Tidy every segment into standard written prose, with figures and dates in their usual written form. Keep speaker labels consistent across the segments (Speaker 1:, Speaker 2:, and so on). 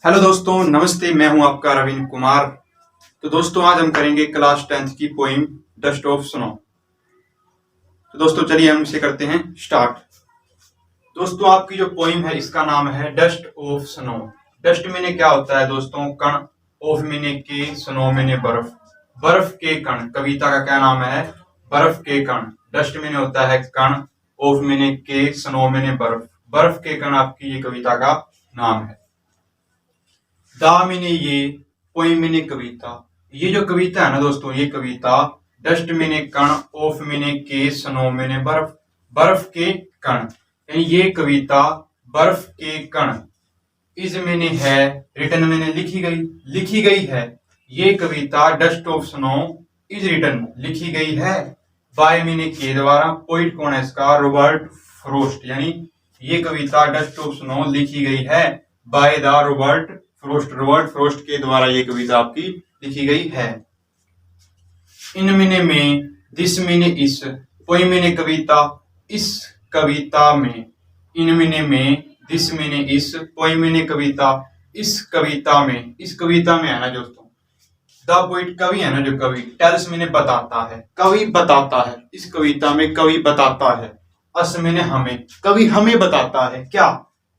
Speaker 1: Hello दोस्तों, नमस्ते। मैं हूं आपका रविंद्र कुमार। तो दोस्तों, आज हम करेंगे क्लास 10th की पोइम डस्ट ऑफ स्नो। तो दोस्तों, चलिए हम इसे करते हैं स्टार्ट। दोस्तों, आपकी जो पोइम है इसका नाम है डस्ट ऑफ स्नो। डस्ट मीने क्या होता है दोस्तों? कण। ऑफ मीने के, स्नो मीने बर्फ। बर्फ के कण। कविता का क्या नाम है? बर्फ के कण। डस्ट मीने होता है कण, ऑफ मीने के, स्नो मीने बर्फ। बर्फ के कण आपकी ये कविता का नाम है। दा मीने ये, पोइम मीने कविता। ये जो कविता है ना दोस्तों, ये कविता डस्ट मीने कण, ऑफ मीने के, स्नो मीने बर्फ। बर्फ के कण, यानी ये कविता बर्फ के कण। इज मीने है, रिटन मीने लिखी गई है। ये कविता dust of snow is written, लिखी गई है। बाय मीने के द्वारा। पोइट कौन है इसका? Robert frost. यानी ये कविता डस्ट ऑफ स्नो लिखी गई है by the Robert frost. Robert frost के द्वारा ये कविता आपकी लिखी गई है। इन मीने में, दिस मीने इस, पोइम मीने कविता, इस कविता में। इन मीने में, दिस मीने इस, पोइम मीने कविता, इस कविता में। इस कविता में है ना दोस्तों, द पोइट कवि है ना जो कवि, टेल्स मीने बताता है, कवि बताता है। इस कविता में कवि बताता है। अस मीने हमें, कवि हमें बताता है क्या?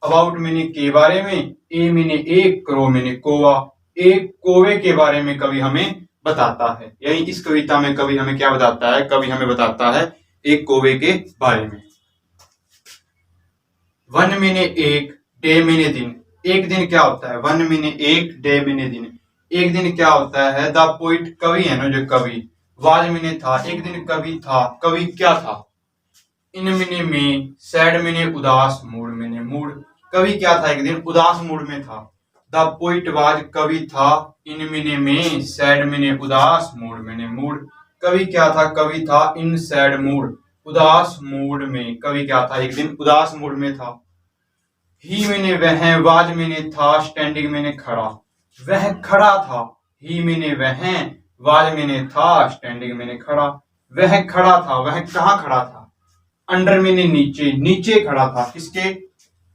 Speaker 1: अबाउट मीने के बारे में, ए मीने एक, क्रो मीने कोवा, एक कोवे के बारे में कवि हमें बताता है। यानी इस कविता में कवि हमें क्या बताता है? कवि हमें बताता है एक कोवे के बारे में। वन मीने एक, डे मीने दिन। एक दिन क्या होता है? वन मीने एक, डे मीने दिन। एक दिन क्या होता है? द पोइट कवि है ना जो कवि, वाज मीने था, एक दिन कवि था। कवि क्या था? इन मीने में, सैड मीने उदास, मूड मीने मूड। कवि क्या था? एक दिन उदास मूड में था। द पोइट वाज, कवि था, इन मीने में, सैड मीने उदास, मूड मीने मूड। कवि क्या था? कवि था इन सैड मूड, उदास मूड में। कवि क्या था? एक दिन उदास मूड में था। ही मीने वह, वाज मीने था, स्टैंडिंग मीने खड़ा, वह खड़ा था। ही मीने वह, वाज मीने था, स्टैंडिंग मीने खड़ा। वह खड़ा था, वह कहाँ खड़ा था? अंडर मीने नीचे, नीचे खड़ा था। किसके?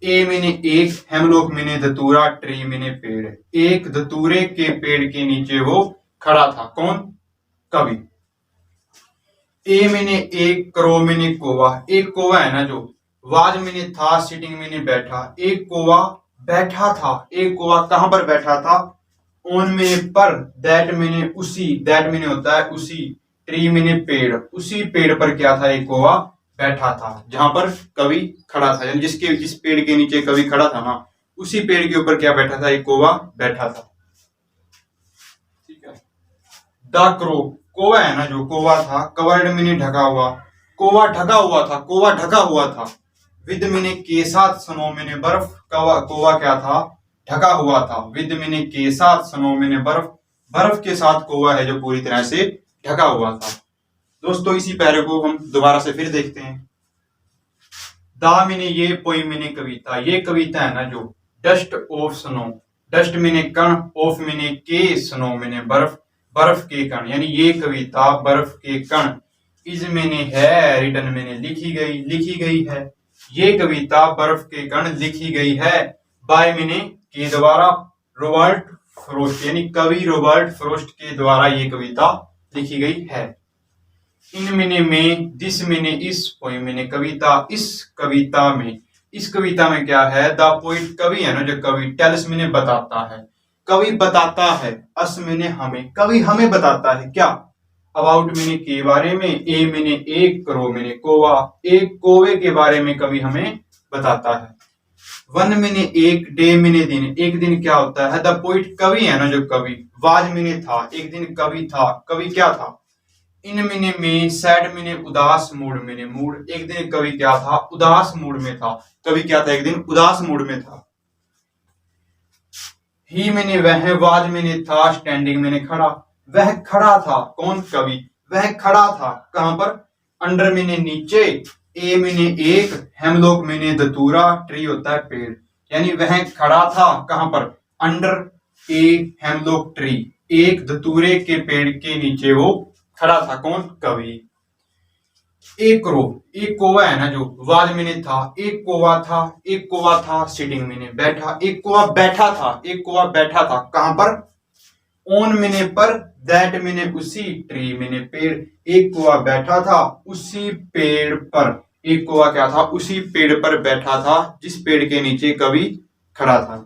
Speaker 1: ए मीने एक, हेमलॉक मीने धतूरा, ट्री मीने पेड़। एक धतूरे के पेड़ के नीचे वो खड़ा था। कौन? कवि। ए मीने एक, क्रो मीने कोवा, एक कोवा है ना जो, वाज मीने था, सिटिंग मीने बैठा, एक कोवा बैठा था। एक कोवा कहां पर बैठा था? ऑन मीने पर, दैट मीने उसी, दैट मीने होता है उसी, ट्री मीने पेड़, उसी पेड़ पर क्या था? एक कोवा बैठा था, जहां पर कवि खड़ा था। यानी जिस पेड़ के नीचे कवि खड़ा था ना, उसी पेड़ के ऊपर क्या बैठा था? एक कोवा बैठा था। ठीक है। द क्रो, कोवा है ना जो, कोवा था, कवर्ड मीने ढका हुआ, कोवा ढका हुआ था, कोवा ढका हुआ था। विद मीने के साथ, स्नो मीने बर्फ। कोवा क्या था? ढका हुआ था। विद मीने के साथ, स्नो मीने बर्फ, बर्फ के साथ कोवा है जो पूरी तरह से ढका हुआ था। दोस्तों, इसी पैरे को हम दोबारा से फिर देखते हैं। दा मीने ये, पोइम मीने कविता, ये कविता है ना जो, डस्ट ऑफ स्नो। डस्ट मीने कण, ऑफ मीने के, स्नो मीने बर्फ, बर्फ के कण। यानी ये कविता बर्फ के कण, इज मीने है, रिटन मीने लिखी गई है। ये कविता बर्फ के कण लिखी गई है बाय मीने के द्वारा, रॉबर्ट फ्रोस्ट। यानी कवि रॉबर्ट फ्रोस्ट के द्वारा ये कविता लिखी गई है। इन मीने में, दिस मीने इस, पोइम मीने कविता, इस कविता में। इस कविता में क्या है? द पोइट कवि है ना जो कवि, टेल्स मीने बताता है, कवि बताता है। अस मीने हमें, कवि हमें बताता है क्या? अबाउट मीने के बारे में, ए मीने एक, क्रो मीने कोवा, एक कोवे के बारे में कवि हमें बताता है। वन मीने एक, डे मीने दिन, एक दिन क्या होता है? द पोइट कवि है ना जो कवि, वाज मीने था, एक दिन कवि था। कवि क्या था? इन मीने में, सैड मीने उदास, मूड मीने मूड, एक दिन कवि क्या था? उदास मूड में था। कवि क्या था? एक दिन उदास मूड में था। ही मीने वह, वाज मीने था, स्टैंडिंग मीने खड़ा, वह खड़ा था। कौन? कवि। वह खड़ा था कहां पर? अंडर मीने नीचे, ए मीने एक, हेमलॉक मीने धतूरा, ट्री होता है पेड़। यानी वह खड़ा था कहां पर? अंडर ए हेमलॉक ट्री, एक धतूरे के पेड़ के नीचे वो खड़ा था। कौन? कवि। एक रो, एक कोवा है ना जो वाज में था, एक कोवा था, एक कोवा था सिटिंग में बैठा, एक कोवा बैठा था, एक कोवा बैठा था कहां पर, ऑन मिने पर, दैट मिने उसी, ट्री मिने पेड़, एक कोवा बैठा था उसी पेड़ पर, एक कोवा क्या था, उसी पेड़ पर बैठा था जिस पेड़ के नीचे कवि खड़ा था।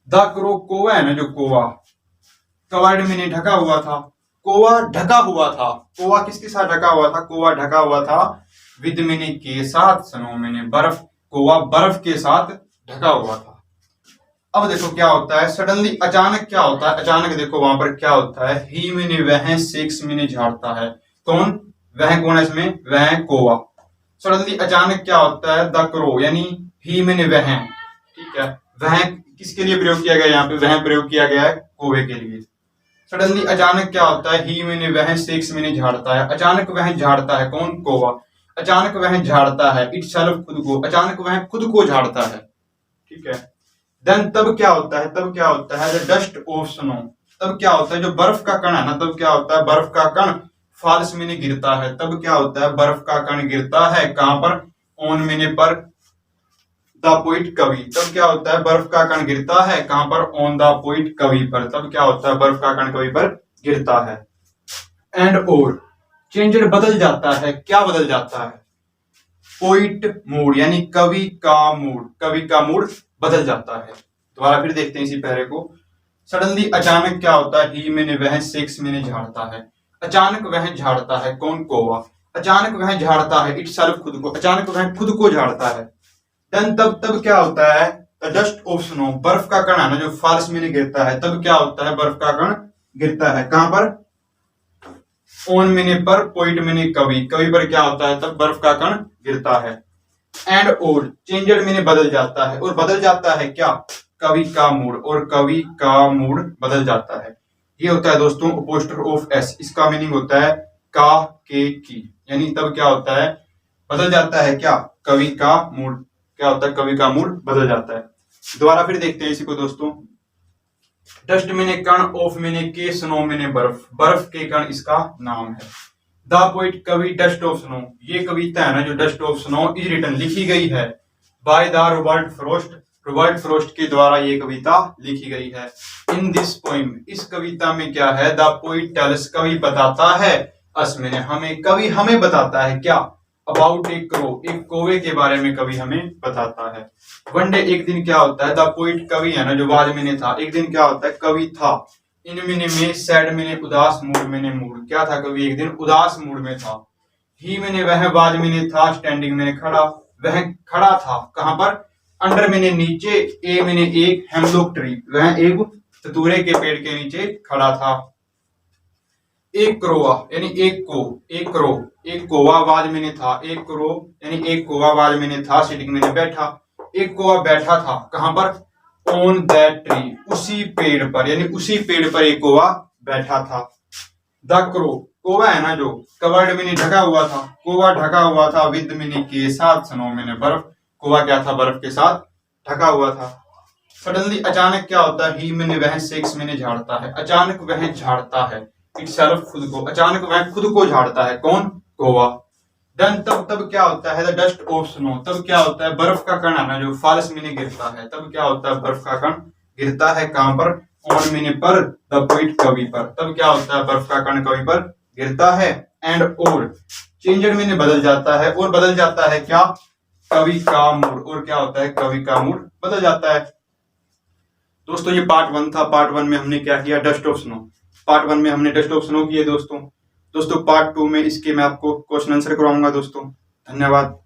Speaker 1: द क्रो, कोवा है ना जो कोवा, कवर्ड मिने ढका हुआ था, कोवा ढका हुआ था, कोवा किसके साथ ढका हुआ था, कोवा ढका हुआ था विद मिने के साथ, स्नो मिने बर्फ, कोवा बर्फ के साथ ढका हुआ था। अब देखो क्या होता है, सडनली अचानक क्या होता है, अचानक देखो वहां पर क्या होता है, ही मिने वह, सिक्स मिने झाड़ता है, कौन, वह कौन है इसमें, वह कोवा। सडनली अचानक क्या होता है, द क्रो यानी ही मिने वह, ठीक है, वह किसके लिए प्रयोग किया गया, यहाँ पे वह प्रयोग किया गया है कोवे के लिए। सडनली अचानक क्या होता है, ही मिने वह, सिक्स मिने झाड़ता है, अचानक वह झाड़ता है, कौन, कोवा, अचानक वह झाड़ता है, इट सेल्फ खुद को, अचानक वह खुद को झाड़ता है, ठीक है। देन तब क्या होता है, तब क्या होता है, द डस्ट ऑफ स्नो, तब क्या होता है, जो बर्फ का कण है ना, तब क्या होता है, बर्फ का कण फॉल्स मिने गिरता है, तब क्या होता है, बर्फ का कण गिरता है कहां पर, ऑन मिने पर, द पोइट कवि, तब क्या होता है, बर्फ का कण गिरता है कहां पर, ऑन द पोइट कवि पर, तब क्या होता है, बर्फ का कण कवि पर गिरता है। एंड और चेंजेड, बदल जाता है, क्या बदल जाता है, पोइट मूड यानी कवि का मूड, कवि का मूड बदल जाता है। दोबारा फिर देखते हैं इसी पैरे को। सडनली अचानक क्या होता है, ही मैंने वह, सिक्स मैंने झाड़ता है, अचानक वह झाड़ता है, कौन, कोवा, अचानक वह झाड़ता है, इट सेल्फ खुद को, अचानक वह खुद को झाड़ता है। देन तब क्या होता है, द डस्ट ऑफ स्नो, बर्फ का कण है ना जो फॉल्स में गिरता है, तब क्या होता है, बर्फ का कण गिरता है कहां पर, ऑन मिने पर, पॉइंट मिने कवि, कवि पर क्या होता है, तब बर्फ का कण गिरता है। एंड और चेंजेड मिने बदल जाता है, और बदल जाता है क्या, कवि का मूड, और कवि का मूड बदल जाता है। ये होता है दोस्तों अपोस्ट्रोफ ऑफ एस, इसका मीनिंग होता है का, के, की, यानी तब क्या होता है, बदल जाता है क्या, कवि का मूड, क्या होता है, कवि का मूड बदल जाता है। दोबारा फिर देखते हैं इसी को दोस्तों। डस्ट मिने कण, ऑफ मिने के, स्नो मिने बर्फ, बर्फ के कण इसका नाम है। द पोइट कवि, डस्ट ऑफ स्नो, ये कविता है ना जो dust of snow is written, लिखी गई है by the Robert Frost, Robert Frost के द्वारा ये कविता लिखी गई है। इन दिस पोइम, इस कविता में क्या है, द पोइट टेल्स, कवि बताता है, अस मैंने हमें, कवि हमें बताता है क्या, अबाउट ए क्रो, एक कोवे के बारे में कवि हमें बताता है। वन डे, एक दिन क्या होता है, द पोइट कवि है ना जो वाज में था, एक दिन क्या होता है, कवि था इन मिने में, सैड मिने उदास, मूड मिने मूड, क्या था, कवि एक दिन उदास मूड में था। ही मिने वह, वाज मिने था, स्टैंडिंग मिने खड़ा, वह खड़ा था कहां पर, अंडर मिने नीचे, ए मिने एक, हेमलॉक ट्री, वह एक ततूरे के पेड़ के नीचे खड़ा था। एक क्रोवा यानी एक को, एक क्रो, एक कोवा वाज में था, एक क्रो यानी एक कोवा वाज में था, सिटिंग में बैठा, एक कोवा बैठा था कहां पर, ऑन दैट ट्री, उसी पेड़ पर, यानी उसी पेड़ पर एक कोवा बैठा था। द क्रो, कोवा है ना जो कवर्ड में ढका हुआ था, कोवा ढका हुआ था विद मिनी के साथ, स्नो में बर्फ, कोवा क्या था, बर्फ के साथ ढका हुआ था। सडनली अचानक क्या होता है, ही मैंने वह, सिक्स मैंने झाड़ता है, अचानक वह झाड़ता है, इट सेल्फ खुद को, अचानक वह खुद को झाड़ता है, कौन, कोवा। देन तब क्या होता है, द डस्ट ऑफ स्नो, तब क्या होता है, बर्फ का कण है ना जो फॉल्स मिने गिरता है, तब क्या होता है, बर्फ का कण गिरता है कहां पर, ऑन मिने पर, द पोइट कवि पर, तब क्या होता है, बर्फ का कण कवि पर गिरता है। एंड और चेंजेड मिने बदल जाता है, और बदल जाता है क्या, कवि का मूड, और क्या होता है, कवि का मूड बदल जाता है। दोस्तों ये पार्ट 1 था, पार्ट 1 में हमने क्या किया, डस्ट ऑफ स्नो, पार्ट 1 में हमने डस्ट ऑफ स्नो किए दोस्तों। पार्ट 2 में इसके मैं आपको क्वेश्चन आंसर करवाऊंगा दोस्तों। धन्यवाद।